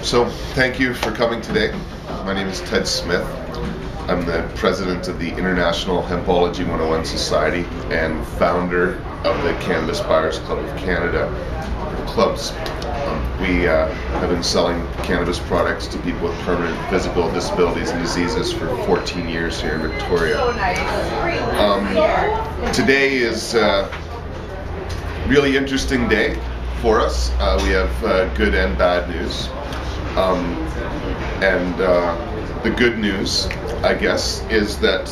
So, thank you for coming today. My name is Ted Smith. I'm the president of the International Hempology 101 Society and founder of the Cannabis Buyers Club of Canada. Clubs. We have been selling cannabis products to people with permanent physical disabilities and diseases for 14 years here in Victoria. Today is a really interesting day for us. We have good and bad news. The good news, I guess, is that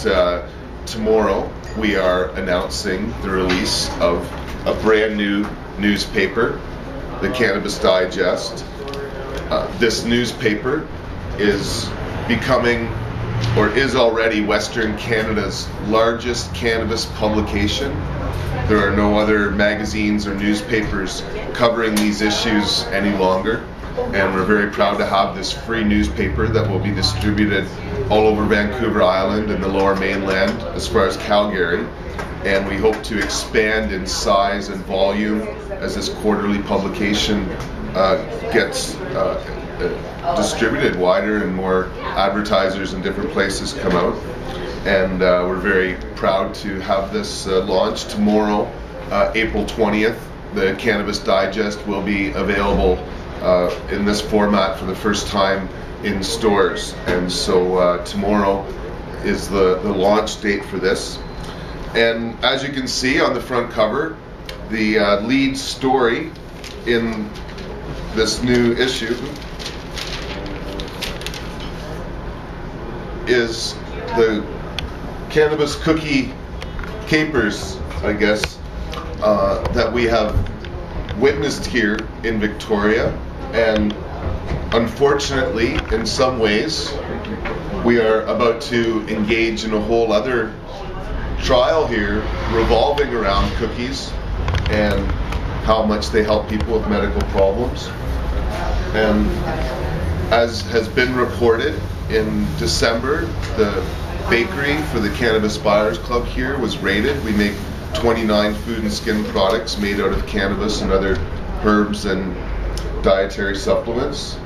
tomorrow we are announcing the release of a brand new newspaper, the Cannabis Digest. This newspaper is becoming, or is already, Western Canada's largest cannabis publication. There are no other magazines or newspapers covering these issues any longer, and we're very proud to have this free newspaper that will be distributed all over Vancouver Island and the Lower Mainland as far as Calgary, and we hope to expand in size and volume as this quarterly publication gets distributed wider and more advertisers in different places come out. And we're very proud to have this launched tomorrow, April 20th. The Cannabis Digest will be available in this format for the first time in stores. And so tomorrow is the launch date for this. And as you can see on the front cover, the lead story in this new issue is the cannabis cookie capers, I guess, that we have witnessed here in Victoria. And unfortunately, in some ways, we are about to engage in a whole other trial here revolving around cookies and how much they help people with medical problems. And as has been reported, in December, the bakery for the Cannabis Buyers Club here was raided. We make 29 food and skin products made out of cannabis and other herbs and dietary supplements.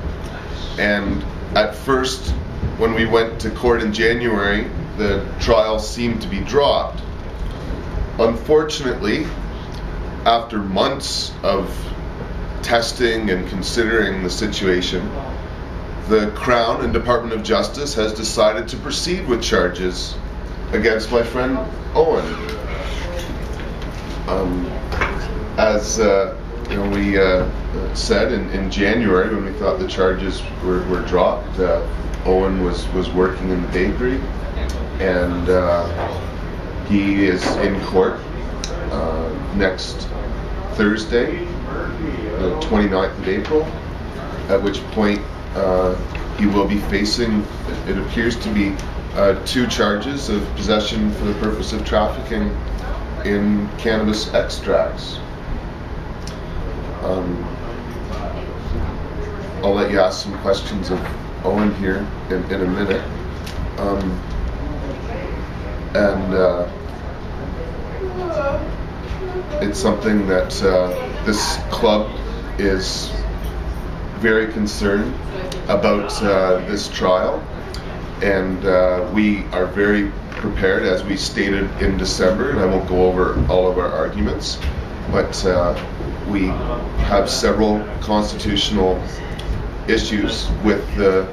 And at first, when we went to court in January, the trial seemed to be dropped. Unfortunately, after months of testing and considering the situation, the Crown and Department of Justice has decided to proceed with charges against my friend Owen. As we said in January, when we thought the charges were dropped, Owen was working in the bakery, and he is in court next Thursday, the 29th of April, at which point he will be facing, it appears to be, 2 charges of possession for the purpose of trafficking in cannabis extracts. I'll let you ask some questions of Owen here in a minute. It's something that this club is very concerned about, this trial, and we are very prepared, as we stated in December, and I won't go over all of our arguments, but we have several constitutional issues with the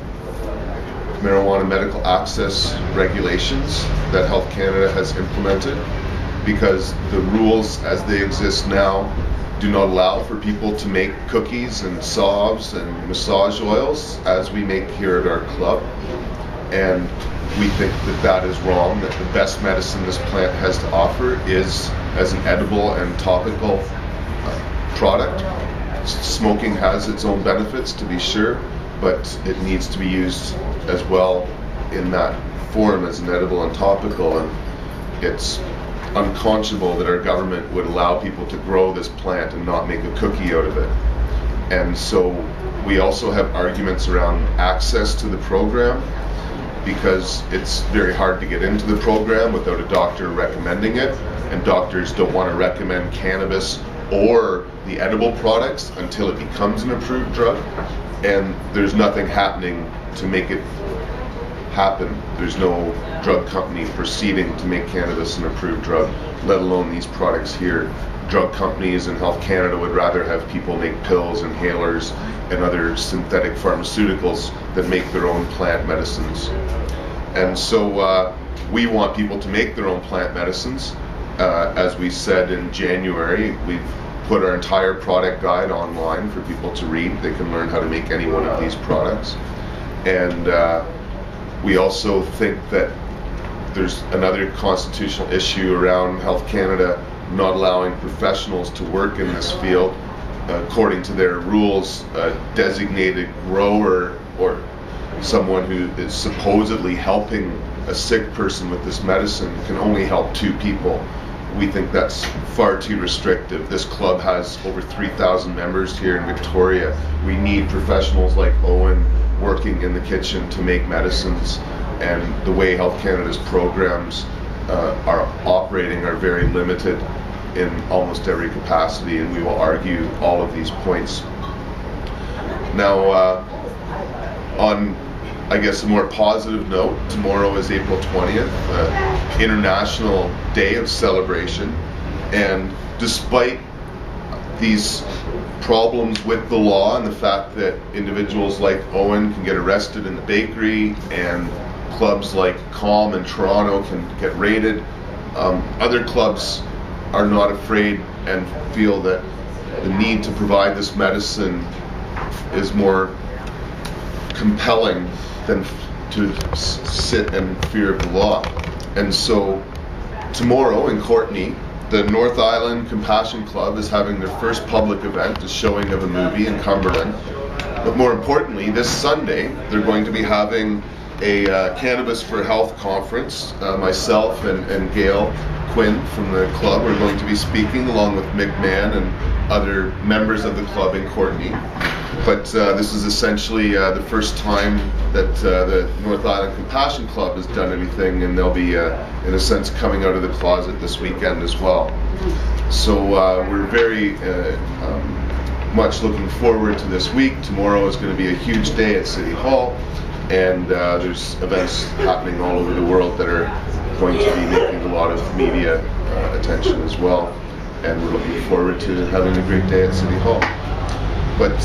marijuana medical access regulations that Health Canada has implemented, because the rules as they exist now do not allow for people to make cookies and salves and massage oils as we make here at our club. And we think that that is wrong, that the best medicine this plant has to offer is as an edible and topical product. Smoking has its own benefits, to be sure, but it needs to be used as well in that form as an edible and topical. And it's unconscionable that our government would allow people to grow this plant and not make a cookie out of it. And so we also have arguments around access to the program, because it's very hard to get into the program without a doctor recommending it, and doctors don't want to recommend cannabis or the edible products until it becomes an approved drug, and there's nothing happening to make it happen. There's no drug company proceeding to make cannabis an approved drug, let alone these products here. Drug companies and Health Canada would rather have people make pills, inhalers, and other synthetic pharmaceuticals than make their own plant medicines. And so we want people to make their own plant medicines. As we said in January, we've put our entire product guide online for people to read. They can learn how to make any one of these products. And we also think that there's another constitutional issue around Health Canada not allowing professionals to work in this field. According to their rules, a designated grower or someone who is supposedly helping a sick person with this medicine can only help 2 people. We think that's far too restrictive. This club has over 3,000 members here in Victoria. We need professionals like Owen working in the kitchen to make medicines, and the way Health Canada's programs are operating are very limited in almost every capacity, and we will argue all of these points. Now, on I guess a more positive note, tomorrow is April 20th, International Day of Celebration, and despite these problems with the law and the fact that individuals like Owen can get arrested in the bakery and clubs like Calm in Toronto can get raided, other clubs are not afraid and feel that the need to provide this medicine is more compelling than to sit in fear of the law. And so tomorrow in Courtenay, the North Island Compassion Club is having their first public event, a showing of a movie in Cumberland. But more importantly, this Sunday, they're going to be having a Cannabis for Health conference. Myself and Gail Quinn from the club are going to be speaking, along with Mick Mann and other members of the club in Courtenay. But this is essentially the first time that the North Island Compassion Club has done anything, and they'll be, in a sense, coming out of the closet this weekend as well. So we're very much looking forward to this week. Tomorrow is going to be a huge day at City Hall, and there's events happening all over the world that are going to be making a lot of media attention as well. And we're looking forward to having a great day at City Hall. But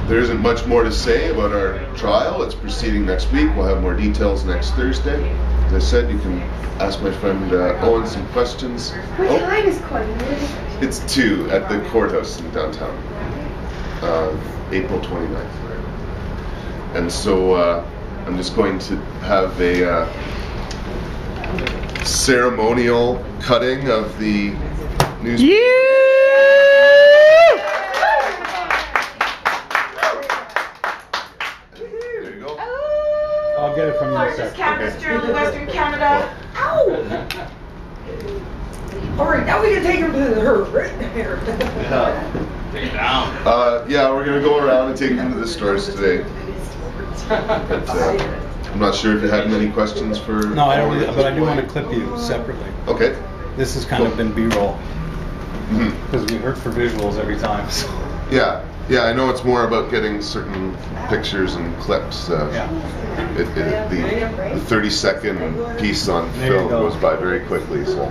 there isn't much more to say about our trial. It's proceeding next week. We'll have more details next Thursday. As I said, you can ask my friend Owen some questions. What time is court? It's 2 at the courthouse in downtown, April 29th. And so I'm just going to have a ceremonial cutting of the newspaper. I'll get it from you. Largest cannabis journal in Western Canada. Ow! Alright, now we can take him to the herb right there. Take it down. Yeah, we're going to go around and take them to the stores today. But, I'm not sure if you had many questions for... No, I don't really, but I do want to clip you separately. Okay. This has kind of been B-roll. Mm-hmm. Because we hurt for visuals every time. So. Yeah, I know it's more about getting certain pictures and clips. Yeah. The 30-second piece on film goes by very quickly. So.